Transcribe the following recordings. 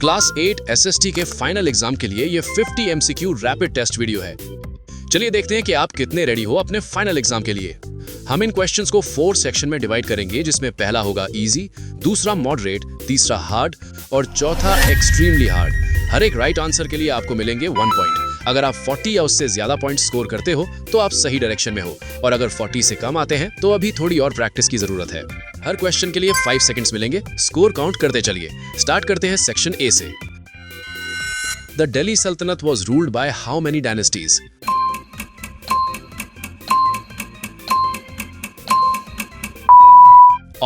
Class 8 SST के final exam के लिए ये 50 एमसीक्यू रैपिड टेस्ट वीडियो है। चलिए देखते हैं कि आप कितने रेडी हो अपने फाइनल एग्जाम के लिए। हम इन क्वेश्चंस को 4 सेक्शन में डिवाइड करेंगे, जिसमें पहला होगा इजी, दूसरा मॉडरेट, तीसरा हार्ड और चौथा एक्सट्रीमली हार्ड। हर एक राइट आंसर के लिए आपको मिलेंगे 1 पॉइंट। अगर आप 40 या उससे ज्यादा पॉइंट स्कोर करते हो तो आप सही डायरेक्शन में हो, और अगर 40 से कम आते हैं तो अभी थोड़ी और प्रैक्टिस की जरूरत है। हर क्वेश्चन के लिए 5 सेकंड्स मिलेंगे। स्कोर काउंट करते चलिए। स्टार्ट करते हैं सेक्शन ए से। द दिल्ली सल्तनत was ruled by how many dynasties?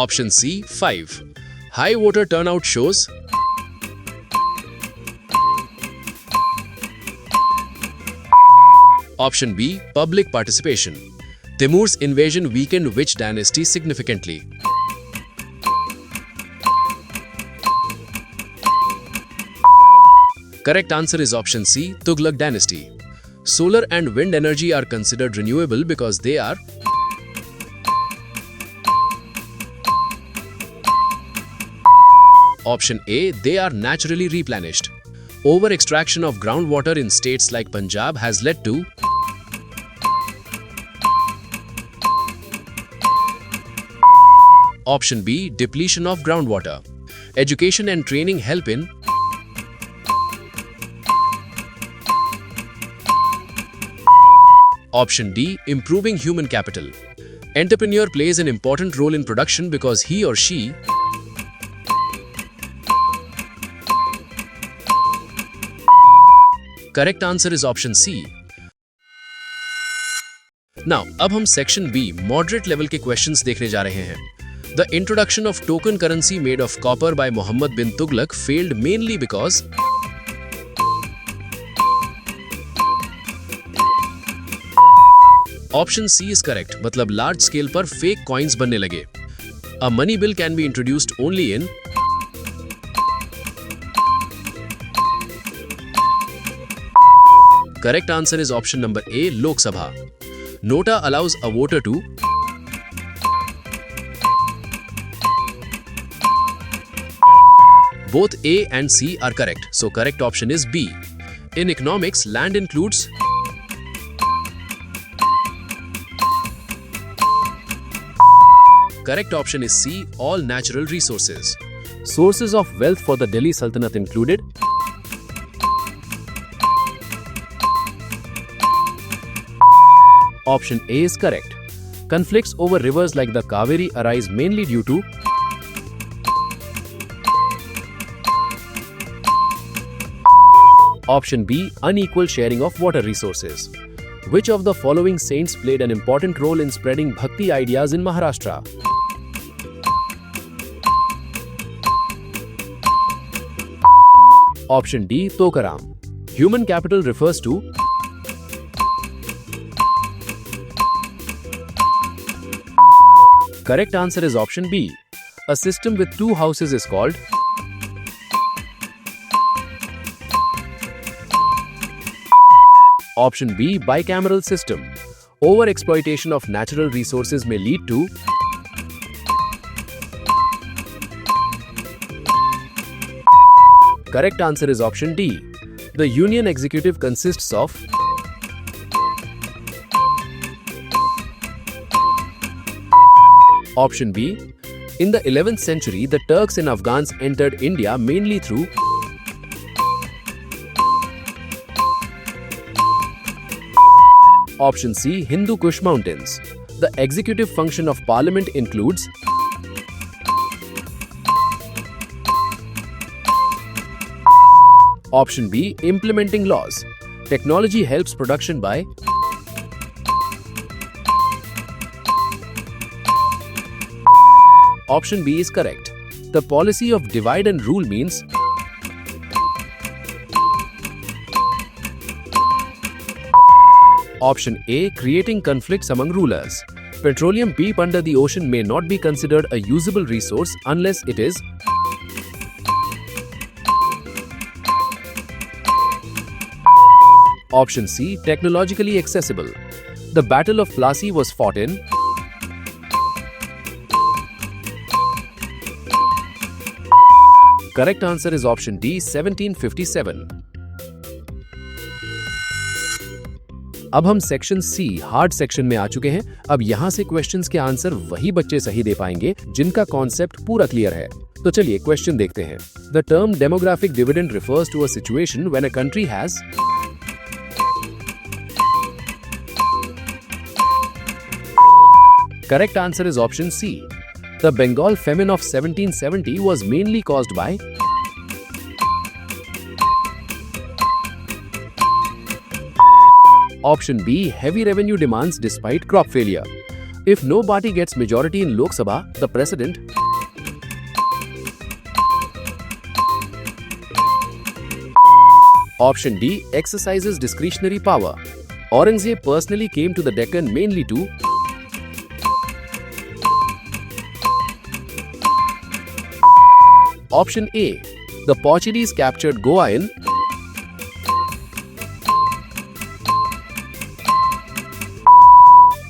Option C 5. High voter turnout shows. Option B public participation. Timur's invasion weakened which dynasty significantly? Correct answer is option C Tughlaq dynasty. Solar and wind energy are considered renewable because they are. Option A, they are naturally replenished. Over-extraction of groundwater in states like Punjab has led to. Option B, depletion of groundwater. Education and training help in. Option D, improving human capital. Entrepreneur plays an important role in production because he or she. Correct answer is option C. Now, अब हम section B moderate level के questions देखने जा रहे हैं। The introduction of token currency made of copper by Muhammad bin Tughlaq failed mainly because. Option C is correct, मतलब large scale पर fake coins बनने लगे। A money bill can be introduced only in. Correct answer is option number A, Lok Sabha. Nota allows a voter to. Both A and C are correct, so correct option is B. In economics, land includes. Correct option is C, all natural resources. Sources of wealth for the Delhi Sultanate included. Option A is correct. Conflicts over rivers like the Kaveri arise mainly due to. Option B, unequal sharing of water resources. Which of the following saints played an important role in spreading bhakti ideas in Maharashtra? Option D, Tokaram. Human capital refers to. Correct answer is option B. A system with 2 houses is called. Option B, bicameral system. Overexploitation of natural resources may lead to. Correct answer is option D. The union executive consists of. Option B. In the 11th century, the Turks and Afghans entered India mainly through. Option C. Hindu Kush Mountains. The executive function of parliament includes. Option B. Implementing laws. Technology helps production by. Option B is correct. The policy of divide and rule means. Option A, creating conflicts among rulers. Petroleum deep under the ocean may not be considered a usable resource unless it is. Option C, technologically accessible. The Battle of Plassey was fought in. Correct answer is option D, 1757. अब हम section C hard section में आ चुके हैं। अब यहाँ से questions के answer वही बच्चे सही दे पाएंगे जिनका कॉन्सेप्ट पूरा क्लियर है। तो चलिए क्वेश्चन देखते हैं। The term demographic dividend refers to a situation when a country has Correct answer is option C. The Bengal famine of 1770 was mainly caused by option B, heavy revenue demands despite crop failure. If no party gets majority in Lok Sabha, the president option D, exercises discretionary power. Aurangzeb personally came to the Deccan mainly to option A, the Portuguese captured Goa in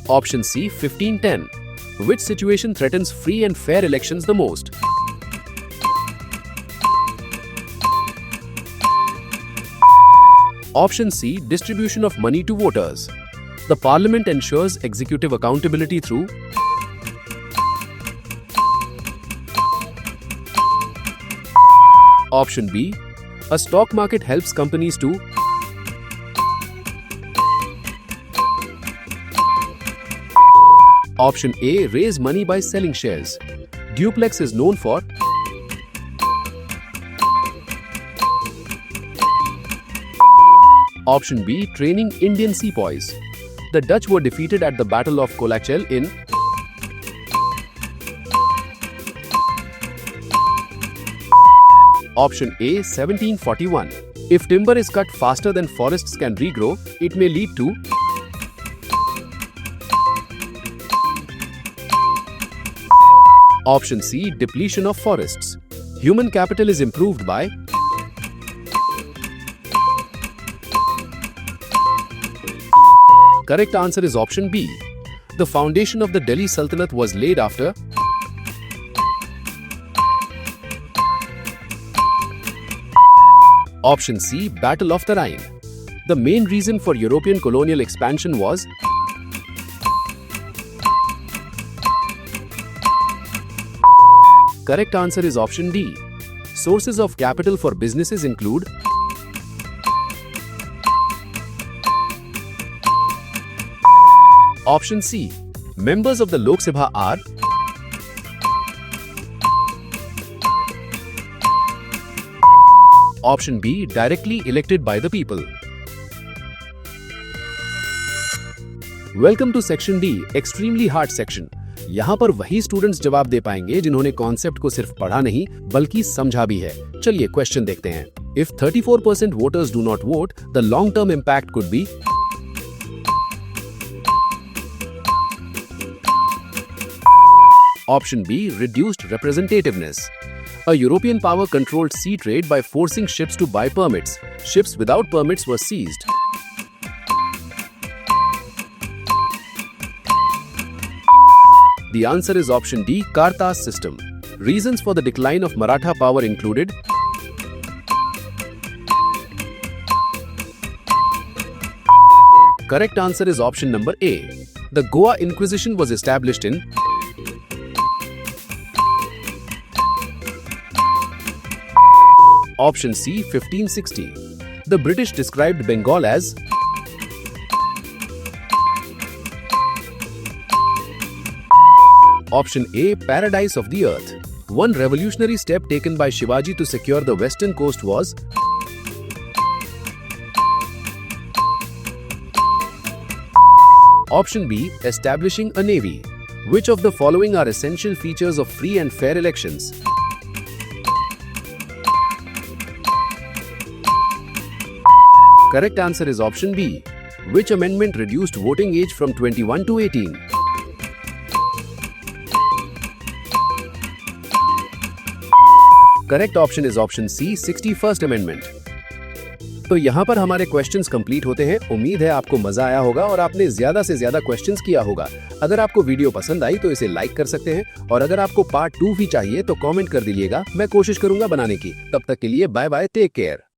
option C, 1510. Which situation threatens free and fair elections the most? Option C, distribution of money to voters. The parliament ensures executive accountability through option B, a stock market helps companies to option A, raise money by selling shares. Duplex is known for option B, training Indian sepoys. The Dutch were defeated at the Battle of Colachel in option A, 1741. If timber is cut faster than forests can regrow, it may lead to option C, depletion of forests. Human capital is improved by correct answer is option B. The foundation of the Delhi Sultanate was laid after option C, Battle of the Rhine. The main reason for European colonial expansion was correct answer is option D. Sources of capital for businesses include option C. Members of the Lok Sabha are option B, directly elected by the people. Welcome to section D, extremely hard section. यहाँ पर वही students जवाब दे पाएंगे जिन्होंने concept को सिर्फ पढ़ा नहीं बल्कि समझा भी है। चलिए क्वेश्चन देखते हैं। If 34% voters do not vote, the long-term impact could be option B, reduced representativeness. A European power controlled sea trade by forcing ships to buy permits. Ships without permits were seized. The answer is option D, Kartas system. Reasons for the decline of Maratha power included correct answer is option number A. The Goa Inquisition was established in option C, 1560. The British described Bengal as option A, paradise of the earth. One revolutionary step taken by Shivaji to secure the western coast was option B, establishing a navy. Which of the following are essential features of free and fair elections? Correct answer is option B. Which amendment reduced voting age from 21 to 18? Correct option is option C, 61st Amendment. तो यहाँ पर हमारे questions complete होते हैं। उम्मीद है आपको मजा आया होगा और आपने ज्यादा से ज्यादा क्वेश्चंस किया होगा। अगर आपको वीडियो पसंद आई तो इसे लाइक कर सकते हैं और अगर आपको पार्ट 2 भी चाहिए तो कमेंट कर दीजिएगा, मैं कोशिश करूंगा बनाने की। तब तक के लिए बाय बाय, टेक केयर।